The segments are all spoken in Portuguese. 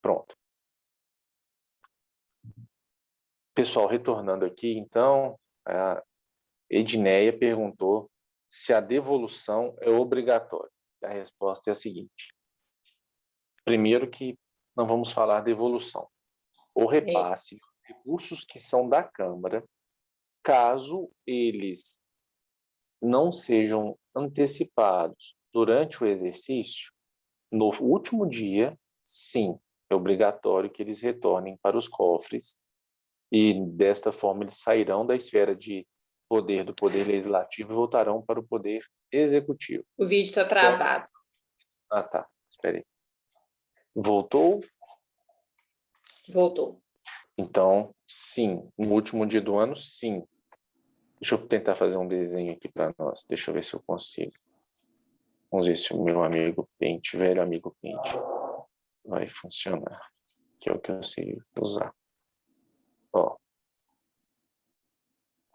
Pronto. Pessoal, retornando aqui, então, a Edneia perguntou se a devolução é obrigatória. A resposta é a seguinte. Primeiro que não vamos falar devolução. O repasse, os recursos que são da Câmara, caso eles não sejam antecipados durante o exercício, no último dia, sim, é obrigatório que eles retornem para os cofres e, desta forma, eles sairão da esfera de poder do Poder Legislativo e voltarão para o Poder Executivo. O vídeo está travado. Ah, tá. Espera aí. Voltou? Voltou. Então, sim. No último dia do ano, sim. Deixa eu tentar fazer um desenho aqui para nós. Deixa eu ver se eu consigo. Vamos ver se o meu amigo Paint, velho amigo Paint, vai funcionar. Que é o que eu sei usar. Ó.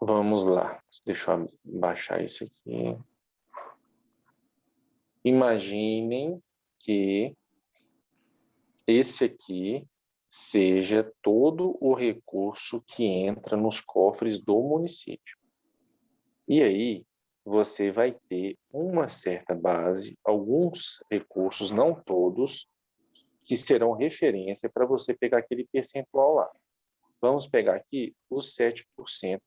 Vamos lá. Deixa eu baixar isso aqui. Imaginem que esse aqui seja todo o recurso que entra nos cofres do município. E aí, você vai ter uma certa base, alguns recursos, não todos, que serão referência para você pegar aquele percentual lá. Vamos pegar aqui os 7%,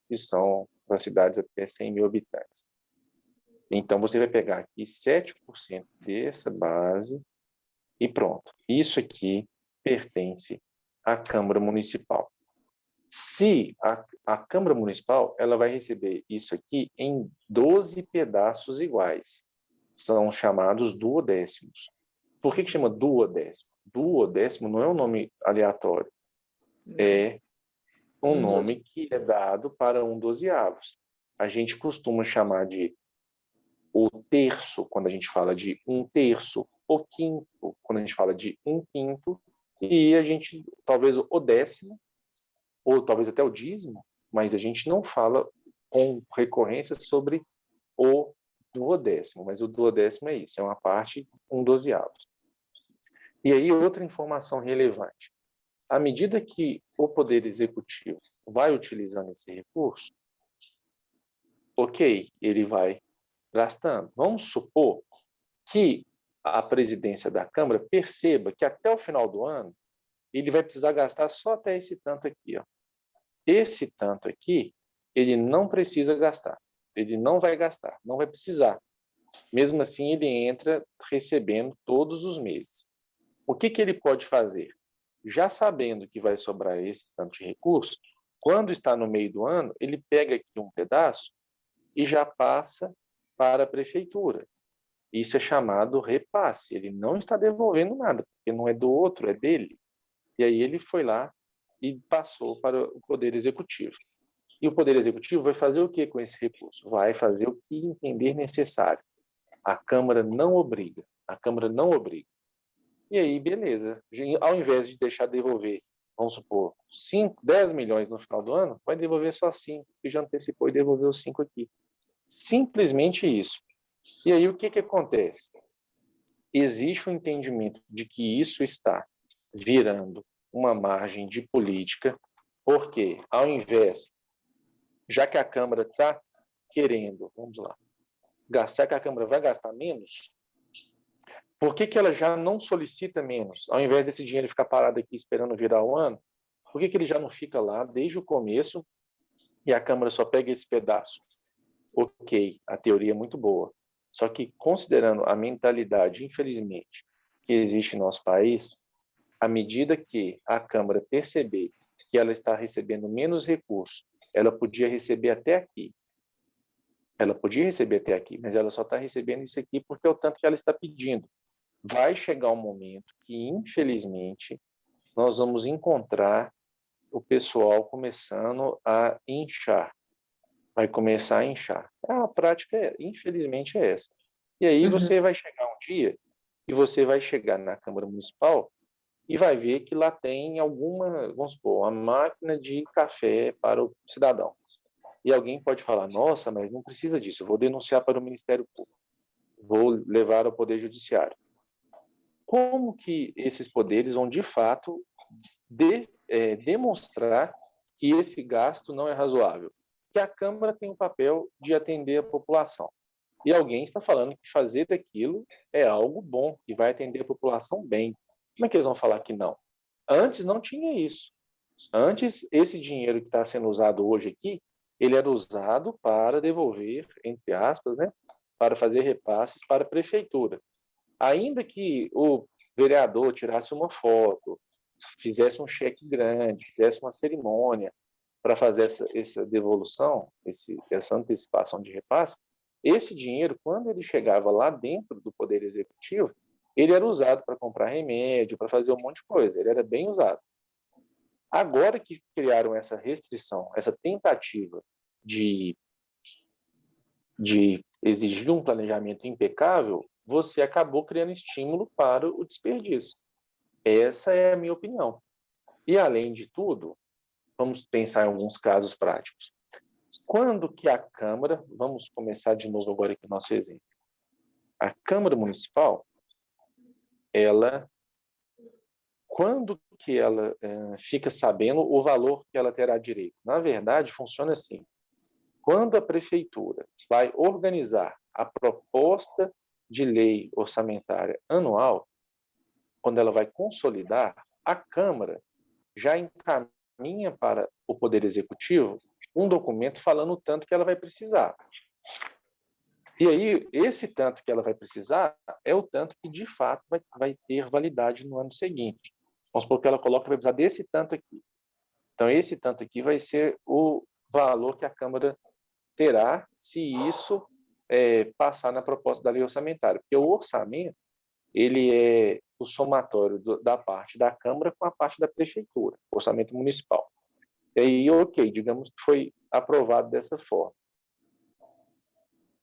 que são das cidades até 100 mil habitantes. Então, você vai pegar aqui 7% dessa base e pronto. Isso aqui pertence à Câmara Municipal. Se a Câmara Municipal, ela vai receber isso aqui em 12 pedaços iguais. São chamados duodécimos. Por que chama duodécimo? Duodécimo não é um nome aleatório. É um nome que é dado para um dozeavos. A gente costuma chamar de o terço, quando a gente fala de um terço, o quinto, quando a gente fala de um quinto, e a gente, talvez o décimo, ou talvez até o dízimo, mas a gente não fala com recorrência sobre o duodécimo, mas o duodécimo é isso, é uma parte, um dozeavos. E aí, outra informação relevante. À medida que o Poder Executivo vai utilizando esse recurso, ok, ele vai gastando. Vamos supor que a presidência da Câmara perceba que até o final do ano ele vai precisar gastar só até esse tanto aqui. Ó. Esse tanto aqui, ele não precisa gastar. Ele não vai gastar, não vai precisar. Mesmo assim, ele entra recebendo todos os meses. O que ele pode fazer? Já sabendo que vai sobrar esse tanto de recurso, quando está no meio do ano, ele pega aqui um pedaço e já passa para a prefeitura. Isso é chamado repasse. Ele não está devolvendo nada, porque não é do outro, é dele. E aí ele foi lá e passou para o Poder Executivo. E o Poder Executivo vai fazer o que com esse recurso? Vai fazer o que entender necessário. A Câmara não obriga. A Câmara não obriga. E aí, beleza. Ao invés de deixar devolver, vamos supor, 10 milhões no final do ano, vai devolver só 5, que já antecipou e devolveu os 5 aqui. Simplesmente isso. E aí, o que acontece? Existe um entendimento de que isso está virando uma margem de política, porque, ao invés, já que a Câmara está querendo, vamos lá, gastar, que a Câmara vai gastar menos, por que ela já não solicita menos? Ao invés desse dinheiro ficar parado aqui esperando virar o ano, por que ele já não fica lá desde o começo e a Câmara só pega esse pedaço? Ok, a teoria é muito boa. Só que, considerando a mentalidade, infelizmente, que existe no nosso país, à medida que a Câmara perceber que ela está recebendo menos recursos, ela podia receber até aqui. Ela podia receber até aqui, mas ela só está recebendo isso aqui porque é o tanto que ela está pedindo. Vai chegar um momento que, infelizmente, nós vamos encontrar o pessoal começando a inchar. Vai começar a inchar. A prática, infelizmente, é essa. E aí você vai chegar um dia e você vai chegar na Câmara Municipal e vai ver que lá tem alguma, vamos supor, uma máquina de café para o cidadão. E alguém pode falar, nossa, mas não precisa disso, eu vou denunciar para o Ministério Público, vou levar ao Poder Judiciário. como que esses poderes vão, de fato, demonstrar que esse gasto não é razoável? Que a Câmara tem o papel de atender a população. E alguém está falando que fazer daquilo é algo bom, que vai atender a população bem. Como é que eles vão falar que não? Antes não tinha isso. Antes, esse dinheiro que está sendo usado hoje aqui, ele era usado para devolver, entre aspas, né, para fazer repasses para a prefeitura. Ainda que o vereador tirasse uma foto, fizesse um cheque grande, fizesse uma cerimônia para fazer essa devolução, essa antecipação de repasse, esse dinheiro, quando ele chegava lá dentro do Poder Executivo, ele era usado para comprar remédio, para fazer um monte de coisa, ele era bem usado. Agora que criaram essa restrição, essa tentativa de exigir um planejamento impecável, você acabou criando estímulo para o desperdício. Essa é a minha opinião. E, além de tudo, vamos pensar em alguns casos práticos. Quando que a Câmara, vamos começar de novo agora aqui o nosso exemplo, a Câmara Municipal, quando que ela fica sabendo o valor que ela terá direito? Na verdade, funciona assim. Quando a Prefeitura vai organizar a proposta de lei orçamentária anual, quando ela vai consolidar, a Câmara já encaminha para o Poder Executivo um documento falando o tanto que ela vai precisar. E aí, esse tanto que ela vai precisar é o tanto que, de fato, vai ter validade no ano seguinte. Vamos supor que ela coloca que vai precisar desse tanto aqui. Então, esse tanto aqui vai ser o valor que a Câmara terá se isso passar na proposta da lei orçamentária. Porque o orçamento, ele é o somatório da parte da Câmara com a parte da Prefeitura, orçamento municipal. E aí, ok, digamos que foi aprovado dessa forma.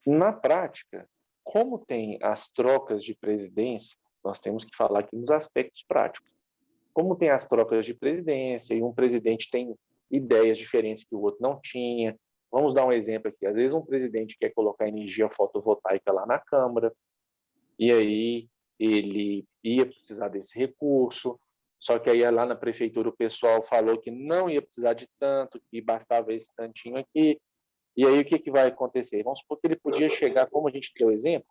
Na prática, como tem as trocas de presidência, nós temos que falar aqui nos aspectos práticos. Como tem as trocas de presidência e um presidente tem ideias diferentes que o outro não tinha. Vamos dar um exemplo aqui. Às vezes um presidente quer colocar energia fotovoltaica lá na Câmara, e aí ele ia precisar desse recurso, só que aí lá na prefeitura o pessoal falou que não ia precisar de tanto, que bastava esse tantinho aqui. E aí o que vai acontecer? Vamos supor que ele podia chegar, como a gente deu exemplo,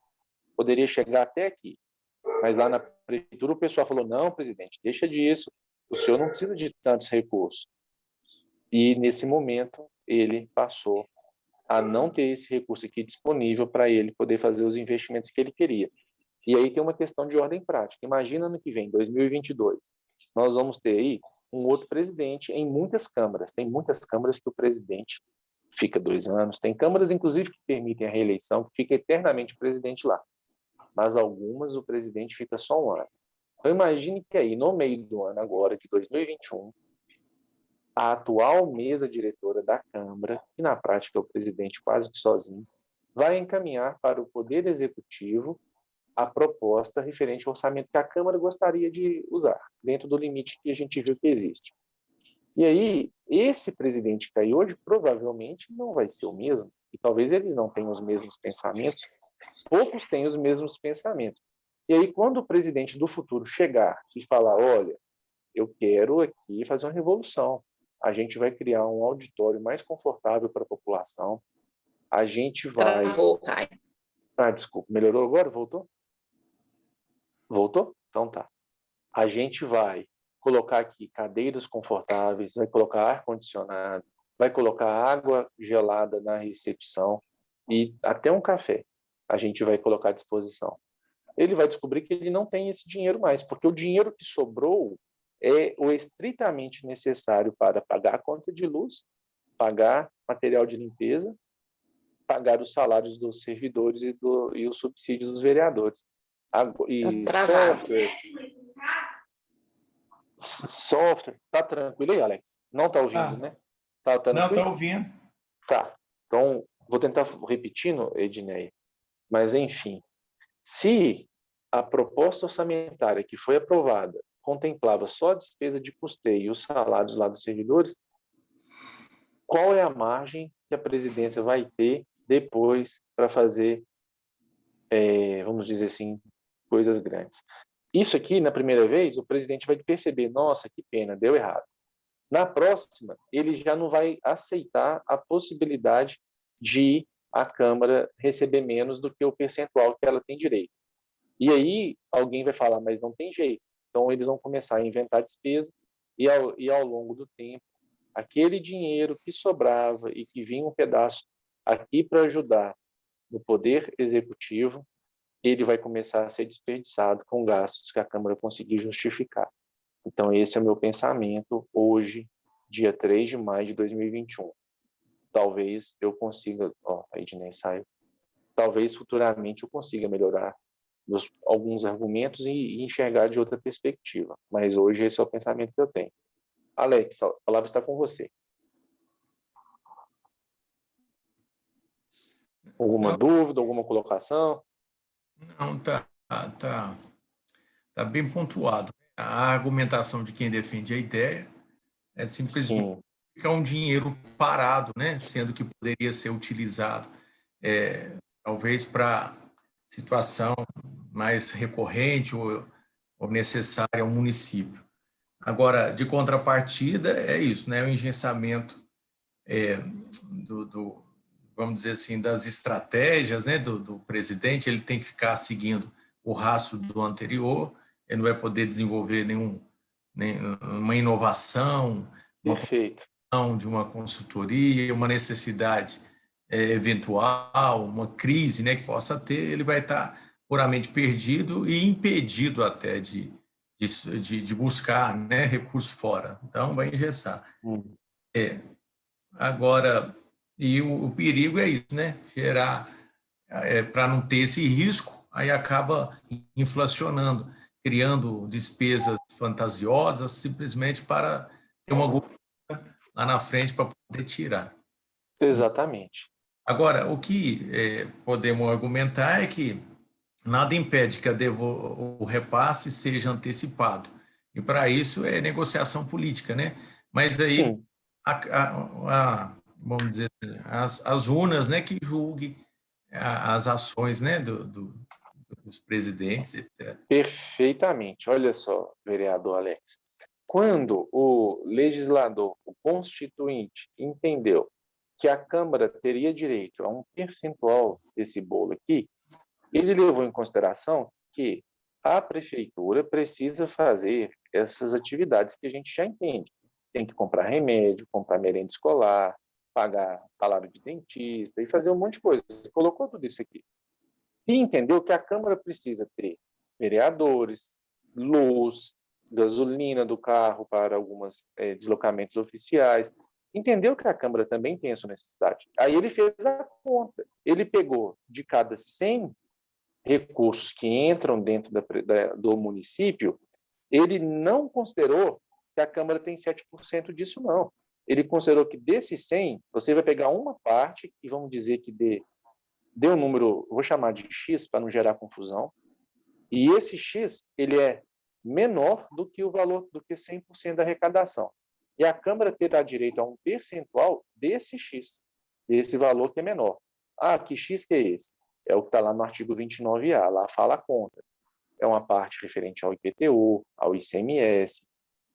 poderia chegar até aqui. Mas lá na prefeitura o pessoal falou, não, presidente, deixa disso, o senhor não precisa de tantos recursos. E nesse momento ele passou a não ter esse recurso aqui disponível para ele poder fazer os investimentos que ele queria. E aí tem uma questão de ordem prática. Imagina ano que vem, 2022, nós vamos ter aí um outro presidente em muitas câmaras. Tem muitas câmaras que o presidente fica 2 anos. Tem câmaras, inclusive, que permitem a reeleição, que fica eternamente o presidente lá. Mas algumas o presidente fica só 1 ano. Então imagine que aí, no meio do ano agora, de 2021, a atual mesa diretora da Câmara, que na prática é o presidente quase que sozinho, vai encaminhar para o Poder Executivo a proposta referente ao orçamento que a Câmara gostaria de usar, dentro do limite que a gente viu que existe. E aí, esse presidente que está aí hoje provavelmente não vai ser o mesmo, e talvez eles não tenham os mesmos pensamentos, poucos têm os mesmos pensamentos. E aí, quando o presidente do futuro chegar e falar, olha, eu quero aqui fazer uma revolução, a gente vai criar um auditório mais confortável para a população, a gente vai... Travou, Caio. Ah, desculpa, melhorou agora? Voltou? Voltou? Então tá. A gente vai colocar aqui cadeiras confortáveis, vai colocar ar-condicionado, vai colocar água gelada na recepção e até um café a gente vai colocar à disposição. Ele vai descobrir que ele não tem esse dinheiro mais, porque o dinheiro que sobrou é o estritamente necessário para pagar a conta de luz, pagar material de limpeza, pagar os salários dos servidores e os subsídios dos vereadores. E software, tá tranquilo aí, Alex? Não tá ouvindo, né? Tá tranquilo? Não, tá ouvindo. Tá. Então, vou tentar repetindo, Edneia. Mas, enfim, se a proposta orçamentária que foi aprovada contemplava só a despesa de custeio e os salários lá dos servidores, qual é a margem que a presidência vai ter depois para fazer, vamos dizer assim, coisas grandes? Isso aqui, na primeira vez, o presidente vai perceber, nossa, que pena, deu errado. Na próxima, ele já não vai aceitar a possibilidade de a Câmara receber menos do que o percentual que ela tem direito. E aí alguém vai falar, mas não tem jeito. Então eles vão começar a inventar despesa e ao longo do tempo, aquele dinheiro que sobrava e que vinha um pedaço aqui para ajudar no poder executivo, ele vai começar a ser desperdiçado com gastos que a Câmara conseguir justificar. Então, esse é o meu pensamento hoje, dia 3 de maio de 2021. Talvez eu consiga, a Ednei saiu, talvez futuramente eu consiga melhorar alguns argumentos e enxergar de outra perspectiva. Mas hoje esse é o pensamento que eu tenho. Alex, a palavra está com você. Alguma Não, dúvida, alguma colocação? não, tá bem pontuado. A argumentação de quem defende a ideia é simplesmente Sim, ficar um dinheiro parado, né? Sendo que poderia ser utilizado, talvez para situação mais recorrente ou necessária ao município. Agora, de contrapartida, é isso, né? O engessamento do, vamos dizer assim, das estratégias, né, do presidente. Ele tem que ficar seguindo o rastro do anterior, ele não vai poder desenvolver nenhuma inovação, uma perfeito. produção de uma consultoria, uma necessidade eventual, uma crise, né, que possa ter. Ele vai estar puramente perdido e impedido até de buscar, né, recursos fora. Então, vai engessar. Hum. Agora, e o perigo é isso, né? Gerar, para não ter esse risco, aí acaba inflacionando, criando despesas fantasiosas simplesmente para ter uma gordura lá na frente para poder tirar. Exatamente. Agora, o que podemos argumentar é que nada impede que o repasse seja antecipado. E para isso é negociação política, né? Mas aí Sim, vamos dizer assim, as urnas, né, que julguem as ações, né, dos presidentes, etc. perfeitamente. Olha só, vereador Alex. Quando o legislador, o constituinte, entendeu que a Câmara teria direito a um percentual desse bolo aqui, ele levou em consideração que a prefeitura precisa fazer essas atividades que a gente já entende. Tem que comprar remédio, comprar merenda escolar, pagar salário de dentista e fazer um monte de coisa. Ele colocou tudo isso aqui. E entendeu que a Câmara precisa ter vereadores, luz, gasolina do carro para alguns deslocamentos oficiais. Entendeu que a Câmara também tem essa necessidade. Aí ele fez a conta. Ele pegou de cada 100 recursos que entram dentro do município, ele não considerou que a Câmara tem 7% disso, não. Ele considerou que desses 100, você vai pegar uma parte, e vamos dizer que dê um número, vou chamar de X para não gerar confusão, e esse X ele é menor do que o valor, do que 100% da arrecadação. E a Câmara terá direito a um percentual desse X, desse valor que é menor. Ah, que X que é esse? É o que está lá no artigo 29A, lá fala a conta. É uma parte referente ao IPTU, ao ICMS,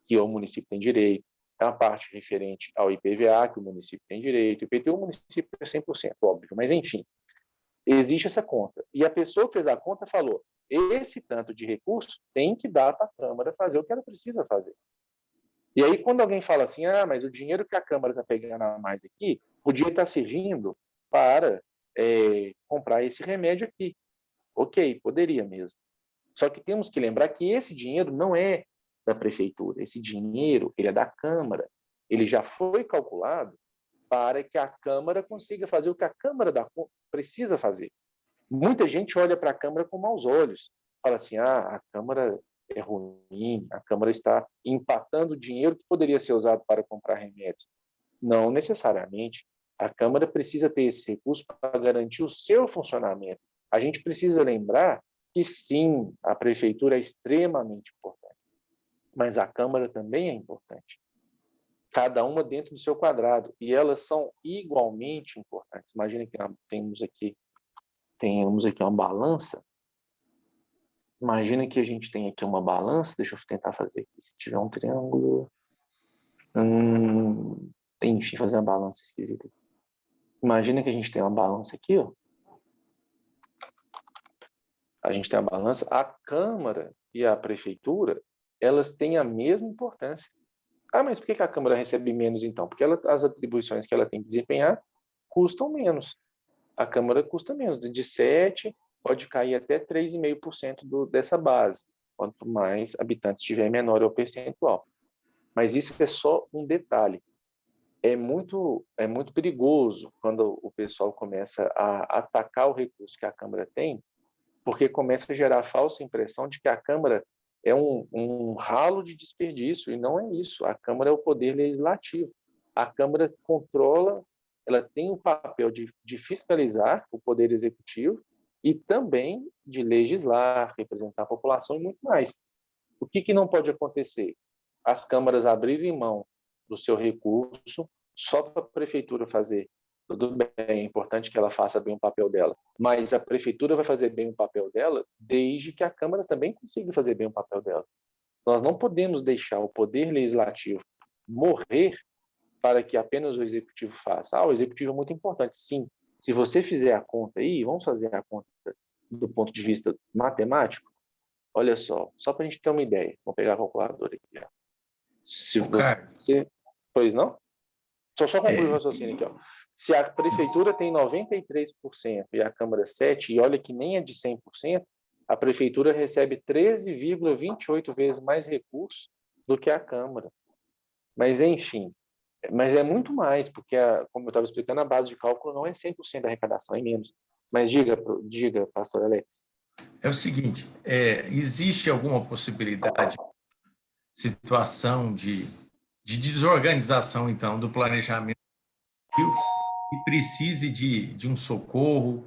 que o município tem direito, é uma parte referente ao IPVA, que o município tem direito, o IPTU o município é 100%, óbvio, mas enfim, existe essa conta. E a pessoa que fez a conta falou, esse tanto de recurso tem que dar para a Câmara fazer o que ela precisa fazer. E aí, quando alguém fala assim, mas o dinheiro que a Câmara está pegando a mais aqui, podia estar servindo para comprar esse remédio aqui. Ok, poderia mesmo. Só que temos que lembrar que esse dinheiro não é da prefeitura. Esse dinheiro, ele é da Câmara. Ele já foi calculado para que a Câmara consiga fazer o que a Câmara precisa fazer. Muita gente olha para a Câmara com maus olhos. Fala assim, a Câmara é ruim, a Câmara está empatando dinheiro que poderia ser usado para comprar remédios. Não necessariamente. A Câmara precisa ter esse recurso para garantir o seu funcionamento. A gente precisa lembrar que, sim, a Prefeitura é extremamente importante, mas a Câmara também é importante. Cada uma dentro do seu quadrado. E elas são igualmente importantes. Imagina que temos aqui uma balança. Imagina que a gente tem aqui uma balança, deixa eu tentar fazer aqui, se tiver um triângulo, enfim, fazer uma balança esquisita. Imagina que a gente tem uma balança aqui, ó. A gente tem a balança, a Câmara e a Prefeitura, elas têm a mesma importância. Ah, mas por que a Câmara recebe menos, então? Porque as atribuições que ela tem que desempenhar custam menos. A Câmara custa menos, de 7% pode cair até 3,5% dessa base. Quanto mais habitantes tiver, menor é o percentual. Mas isso é só um detalhe. É muito perigoso quando o pessoal começa a atacar o recurso que a Câmara tem, porque começa a gerar a falsa impressão de que a Câmara é um ralo de desperdício, e não é isso. A Câmara é o poder legislativo. A Câmara controla, ela tem o papel de fiscalizar o poder executivo e também de legislar, representar a população e muito mais. O que não pode acontecer? As câmaras abrirem mão do seu recurso só para a prefeitura fazer. Tudo bem, é importante que ela faça bem o papel dela, mas a prefeitura vai fazer bem o papel dela desde que a Câmara também consiga fazer bem o papel dela. Nós não podemos deixar o poder legislativo morrer para que apenas o executivo faça. O executivo é muito importante, sim. Se você fizer a conta aí, vamos fazer a conta do ponto de vista matemático, olha só para a gente ter uma ideia. Vou pegar a calculadora aqui. Ó. Se você... Pois não? Só concluir o raciocínio aqui. Ó. Se a prefeitura tem 93% e a Câmara 7%, e olha que nem é de 100%, a prefeitura recebe 13,28 vezes mais recursos do que a Câmara. Mas, enfim, mas é muito mais, porque, como eu estava explicando, a base de cálculo não é 100% da arrecadação, é menos. Mas diga, pastor Alex. É o seguinte, existe alguma possibilidade, situação de desorganização, então, do planejamento e precise de um socorro,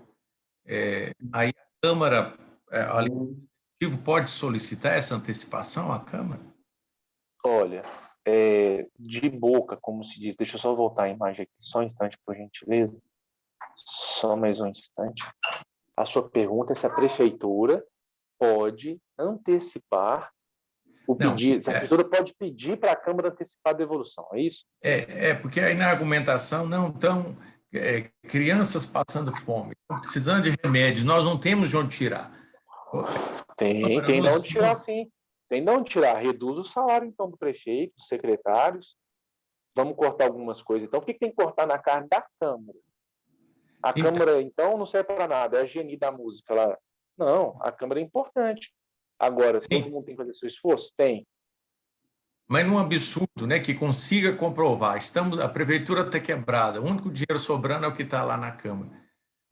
aí a Câmara, o Executivo pode solicitar essa antecipação à Câmara? Olha, de boca, como se diz, deixa eu só voltar a imagem aqui, só um instante, por gentileza. Só mais um instante. A sua pergunta é se a prefeitura pode antecipar o pedido, se a prefeitura pode pedir para a Câmara antecipar a devolução, é isso? Porque aí na argumentação, não estão crianças passando fome, estão precisando de remédio, nós não temos de onde tirar. Tem de onde tirar, sim. Tem de onde tirar. Reduz o salário, então, do prefeito, dos secretários. Vamos cortar algumas coisas. Então, o que tem que cortar na carne da Câmara? A Câmara, então, não serve para nada. É a genie da música lá. Não, a Câmara é importante. Agora, sim, todo mundo tem que fazer seu esforço? Tem. Mas num absurdo, né, que consiga comprovar. A prefeitura está quebrada, o único dinheiro sobrando é o que está lá na Câmara.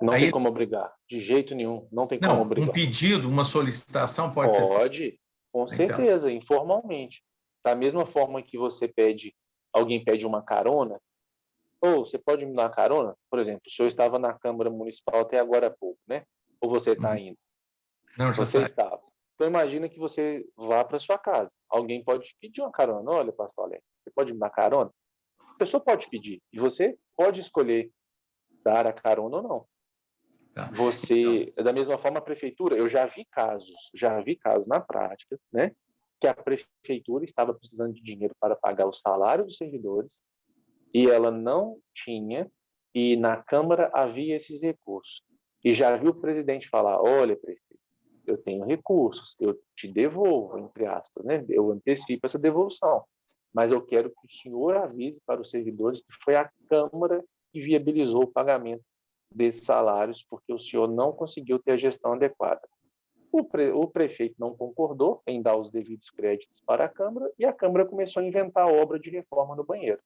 Não tem como obrigar, de jeito nenhum, não tem como obrigar. Um pedido, uma solicitação pode ser feita? Pode, com certeza, informalmente. Da mesma forma que alguém pede uma carona, ou você pode me dar uma carona? Por exemplo, o senhor estava na Câmara Municipal até agora há pouco, né? Ou você está indo? Não, já você estava. Então, imagina que você vá para sua casa. Alguém pode pedir uma carona. Olha, pastor Alex, você pode me dar carona? A pessoa pode pedir. E você pode escolher dar a carona ou não. Tá. Da mesma forma, a prefeitura, eu já vi casos na prática, né? Que a prefeitura estava precisando de dinheiro para pagar o salário dos servidores e ela não tinha, e na Câmara havia esses recursos. E já vi o presidente falar, olha, prefeito, eu tenho recursos, eu te devolvo, entre aspas, né? Eu antecipo essa devolução, mas eu quero que o senhor avise para os servidores que foi a Câmara que viabilizou o pagamento desses salários, porque o senhor não conseguiu ter a gestão adequada. O prefeito não concordou em dar os devidos créditos para a Câmara e a Câmara começou a inventar a obra de reforma no banheiro.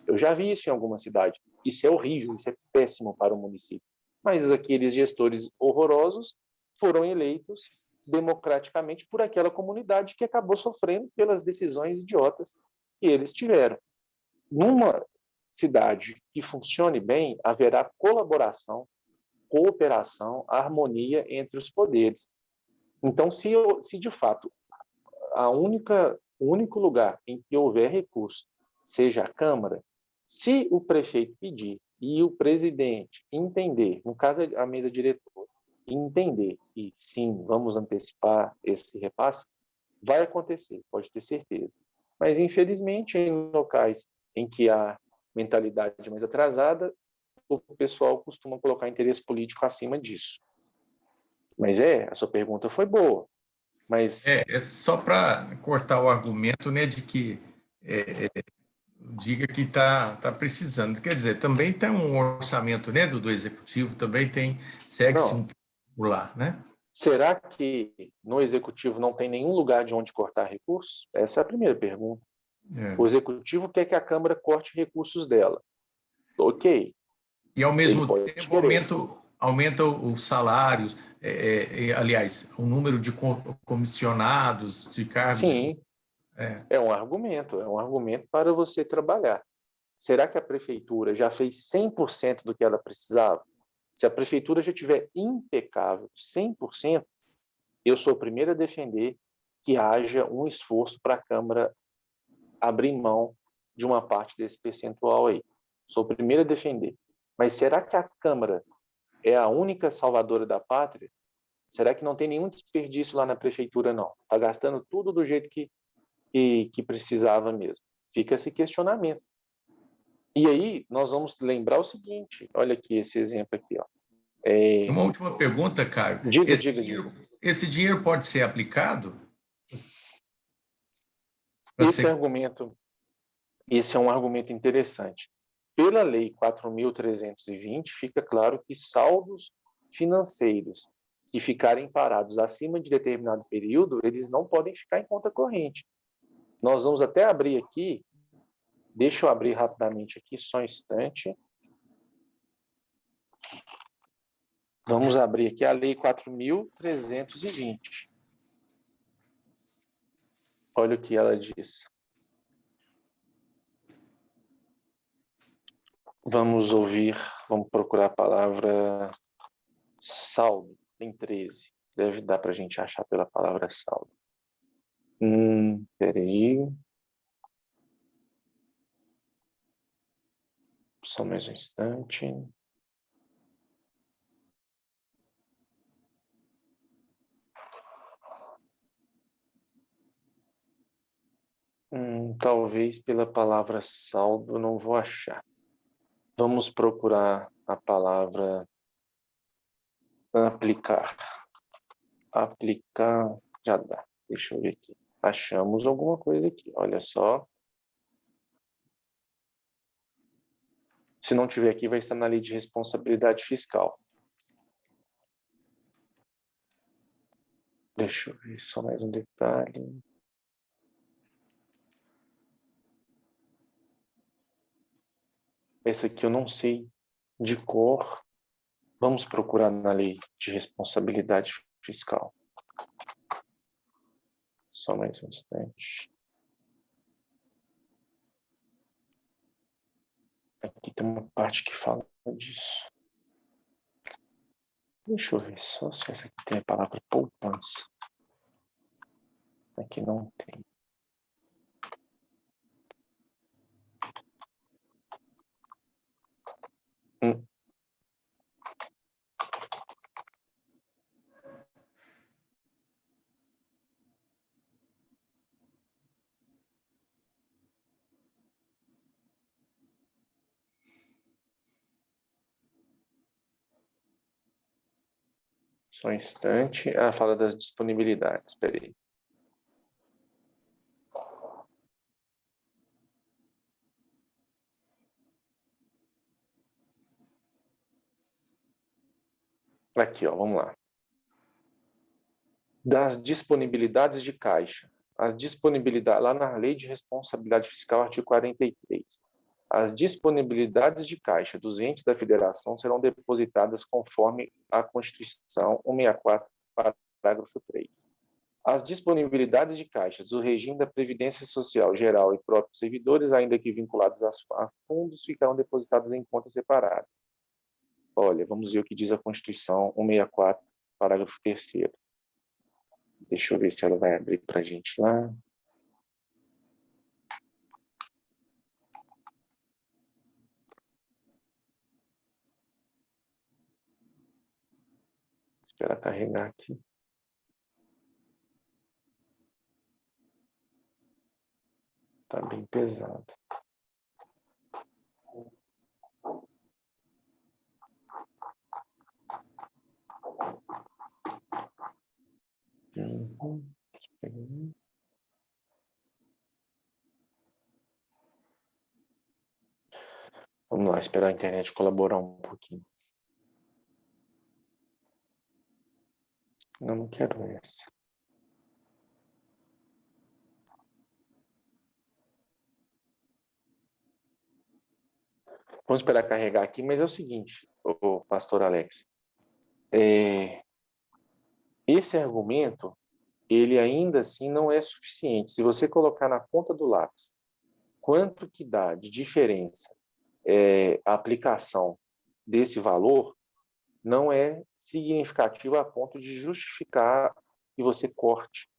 Eu já vi isso em alguma cidade. Isso é horrível, isso é péssimo para o município. Mas aqueles gestores horrorosos foram eleitos democraticamente por aquela comunidade que acabou sofrendo pelas decisões idiotas que eles tiveram. Numa cidade que funcione bem, haverá colaboração, cooperação, harmonia entre os poderes. Então, se de fato o único lugar em que houver recurso seja a Câmara, se o prefeito pedir e o presidente entender, no caso a mesa diretora, e entender que, sim, vamos antecipar esse repasse, vai acontecer, pode ter certeza. Mas, infelizmente, em locais em que há mentalidade mais atrasada, o pessoal costuma colocar interesse político acima disso. Mas a sua pergunta foi boa. Mas É só para cortar o argumento, né, de que diga que tá precisando. Quer dizer, também tem um orçamento, né, do executivo, também segue-se não, um por lá, né? será que no executivo não tem nenhum lugar de onde cortar recursos? Essa é a primeira pergunta. É. O executivo quer que a Câmara corte recursos dela. Ok, E, ao ele mesmo pode tempo, querer. aumenta os salários, aliás, o número de comissionados, de cargos. Sim, é um argumento para você trabalhar. Será que a prefeitura já fez 100% do que ela precisava? Se a prefeitura já tiver impecável, 100%, eu sou o primeiro a defender que haja um esforço para a Câmara abrir mão de uma parte desse percentual aí. Sou o primeiro a defender. Mas será que a Câmara é a única salvadora da pátria? Será que não tem nenhum desperdício lá na prefeitura, não? Está gastando tudo do jeito que precisava mesmo. Fica esse questionamento. E aí, nós vamos lembrar o seguinte, olha aqui esse exemplo aqui. Ó. Uma última pergunta, Caio. Diga, diga, diga. Esse dinheiro pode ser aplicado? Esse argumento, esse é um argumento interessante. Pela Lei 4.320, fica claro que saldos financeiros que ficarem parados acima de determinado período, eles não podem ficar em conta corrente. Nós vamos até abrir aqui, deixa eu abrir rapidamente aqui, só um instante. Vamos abrir aqui a Lei 4.320. Olha o que ela diz. Vamos ouvir, vamos procurar a palavra saldo, tem 13. Deve dar para a gente achar pela palavra saldo. Peraí. Só mais um instante. Talvez pela palavra saldo eu não vou achar. Vamos procurar a palavra aplicar. Aplicar, já dá. Deixa eu ver aqui. Achamos alguma coisa aqui, olha só. Se não tiver aqui, vai estar na lei de responsabilidade fiscal. Deixa eu ver só mais um detalhe. Essa aqui eu não sei de cor. Vamos procurar na lei de responsabilidade fiscal. Só mais um instante. Aqui tem uma parte que fala disso. Deixa eu ver só se essa aqui tem a palavra poupança. Aqui não tem. Só um instante. Fala das disponibilidades. Espera aí. Aqui, ó, vamos lá. Das disponibilidades de caixa. As disponibilidades, lá na Lei de Responsabilidade Fiscal, artigo 43. As disponibilidades de caixa dos entes da federação serão depositadas conforme a Constituição 164, parágrafo 3. As disponibilidades de caixas do regime da Previdência Social Geral e próprios servidores, ainda que vinculados a fundos, ficarão depositadas em conta separada. Olha, vamos ver o que diz a Constituição 164, parágrafo 3º. Deixa eu ver se ela vai abrir para a gente lá. Esperar carregar aqui. Tá bem pesado. Vamos lá, esperar a internet colaborar um pouquinho. Eu não quero essa. Vamos esperar carregar aqui, mas é o seguinte, o pastor Alex. Esse argumento, ele ainda assim não é suficiente. Se você colocar na ponta do lápis quanto que dá de diferença a aplicação desse valor, não é significativo a ponto de justificar que você corte.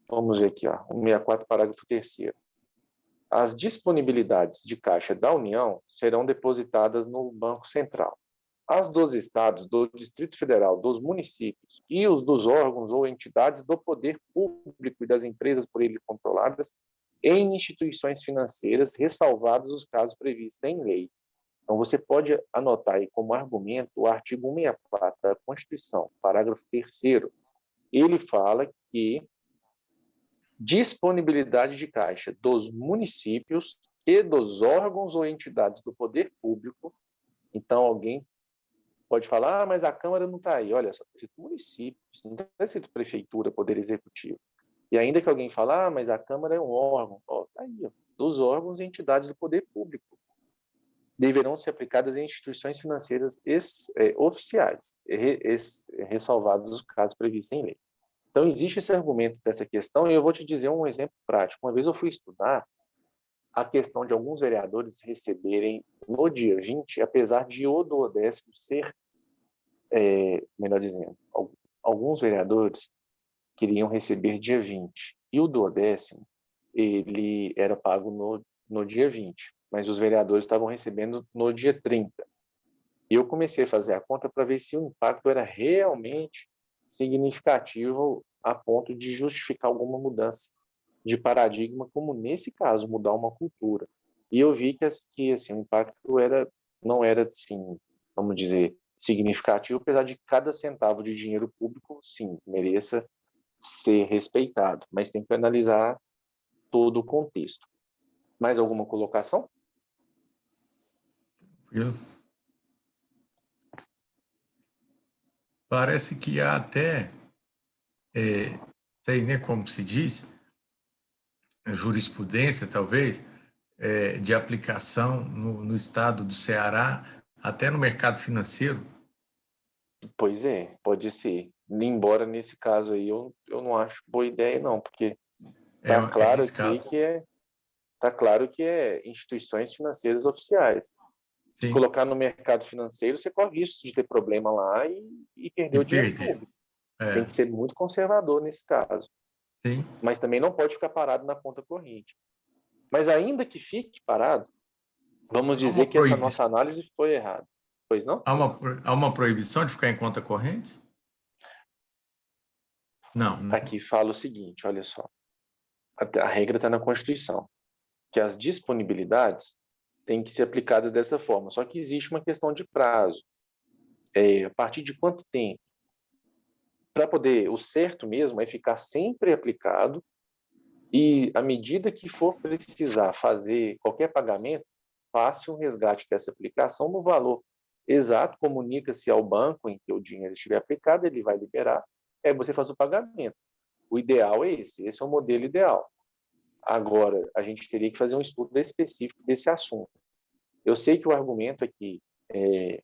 Vamos ver aqui, ó, 164, parágrafo 3º. As disponibilidades de caixa da União serão depositadas no Banco Central. As dos estados, do Distrito Federal, dos municípios e os dos órgãos ou entidades do poder público e das empresas por ele controladas em instituições financeiras, ressalvados os casos previstos em lei. Então, você pode anotar aí como argumento o artigo 164 da Constituição, parágrafo 3º. Ele fala que disponibilidade de caixa dos municípios e dos órgãos ou entidades do poder público. Então, alguém pode falar, mas a Câmara não está aí. Olha, só está escrito municípios, não está escrito prefeitura, poder executivo. E ainda que alguém fale, mas a Câmara é um órgão. Está aí, ó, dos órgãos e entidades do poder público. Deverão ser aplicadas em instituições financeiras oficiais, ressalvados os casos previstos em lei. Então, existe esse argumento dessa questão, e eu vou te dizer um exemplo prático. Uma vez eu fui estudar a questão de alguns vereadores receberem no dia 20, apesar de o duodécimo ser, melhor dizendo, alguns vereadores queriam receber dia 20, e o duodécimo, ele era pago no dia 20, mas os vereadores estavam recebendo no dia 30. E eu comecei a fazer a conta para ver se o impacto era realmente significativo a ponto de justificar alguma mudança de paradigma, como nesse caso, mudar uma cultura. E eu vi que assim, o impacto não era, assim, vamos dizer, significativo, apesar de cada centavo de dinheiro público, sim, mereça ser respeitado, mas tem que analisar todo o contexto. Mais alguma colocação? Parece que há até, sei nem como se diz, jurisprudência, talvez, de aplicação no estado do Ceará, até no mercado financeiro. Pois é, pode ser. Embora nesse caso aí eu não acho boa ideia, não, porque está claro aqui arriscado. tá claro que é instituições financeiras oficiais. Se Sim. colocar no mercado financeiro, você corre risco de ter problema lá e perder o dinheiro público. Tem que ser muito conservador nesse caso. Sim. Mas também não pode ficar parado na conta corrente. Mas ainda que fique parado, vamos dizer que essa nossa análise foi errada. Pois não? Há uma proibição de ficar em conta corrente? Não. Aqui fala o seguinte, olha só. A regra está na Constituição, que as disponibilidades têm que ser aplicadas dessa forma. Só que existe uma questão de prazo. A partir de quanto tempo? Para poder, o certo mesmo é ficar sempre aplicado e, à medida que for precisar fazer qualquer pagamento, faça um resgate dessa aplicação no valor exato, comunica-se ao banco em que o dinheiro estiver aplicado, ele vai liberar, aí você faz o pagamento. O ideal é esse é o modelo ideal. Agora, a gente teria que fazer um estudo específico desse assunto. Eu sei que o argumento aqui é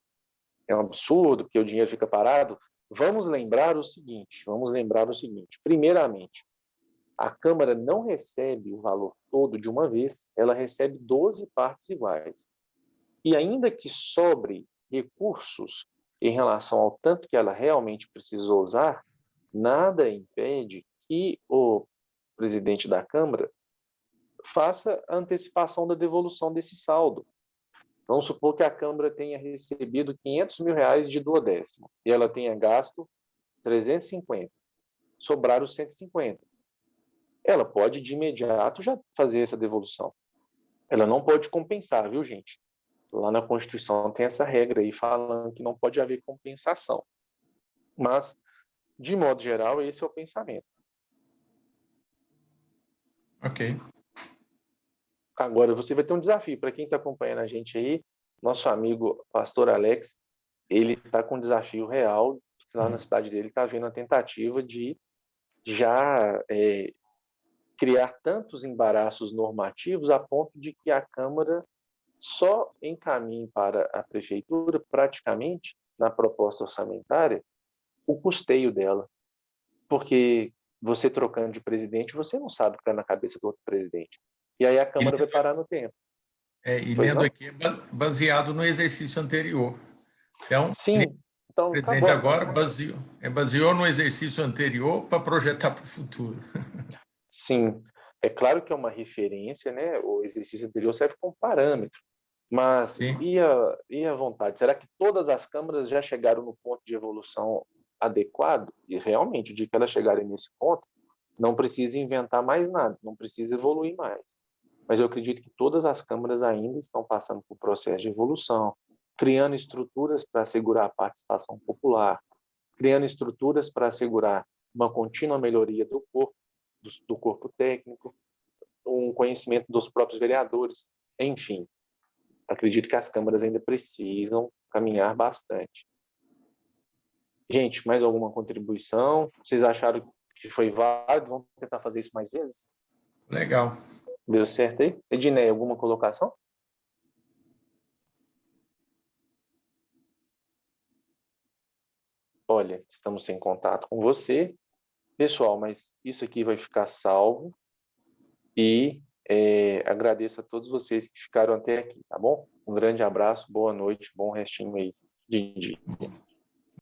um absurdo, porque o dinheiro fica parado. Vamos lembrar o seguinte. Primeiramente, a Câmara não recebe o valor todo de uma vez, ela recebe 12 partes iguais. E ainda que sobre recursos em relação ao tanto que ela realmente precisou usar, nada impede que o presidente da Câmara faça a antecipação da devolução desse saldo. Vamos supor que a Câmara tenha recebido R$500 mil de duodécimo e ela tenha gasto 350, sobrar os 150. Ela pode, de imediato, já fazer essa devolução. Ela não pode compensar, viu, gente? Lá na Constituição tem essa regra aí falando que não pode haver compensação. Mas, de modo geral, esse é o pensamento. Ok. Agora, você vai ter um desafio. Para quem está acompanhando a gente aí, nosso amigo pastor Alex, ele está com um desafio real. Lá na cidade dele está havendo a tentativa de já criar tantos embaraços normativos a ponto de que a Câmara só encaminhe para a Prefeitura, praticamente, na proposta orçamentária, o custeio dela. Porque você trocando de presidente, você não sabe o que está na cabeça do outro presidente. E aí a Câmara vai parar no tempo. E Pois lendo não? aqui, baseado no exercício anterior. Então, Sim. Então, o presidente acabou a agora Câmara. baseou no exercício anterior para projetar para o futuro. Sim. É claro que é uma referência, né? O exercício anterior serve como parâmetro. Mas Sim. e a vontade? Será que todas as câmaras já chegaram no ponto de evolução adequado? E realmente, de que elas chegarem nesse ponto, não precisa inventar mais nada, não precisa evoluir mais. Mas eu acredito que todas as câmaras ainda estão passando por processo de evolução, criando estruturas para assegurar a participação popular, criando estruturas para assegurar uma contínua melhoria do corpo técnico, um conhecimento dos próprios vereadores, enfim. Acredito que as câmaras ainda precisam caminhar bastante. Gente, mais alguma contribuição? Vocês acharam que foi válido? Vamos tentar fazer isso mais vezes? Legal. Deu certo aí? Ednei, alguma colocação? Olha, estamos sem contato com você. Pessoal, mas isso aqui vai ficar salvo e agradeço a todos vocês que ficaram até aqui, tá bom? Um grande abraço, boa noite, bom restinho aí de dia.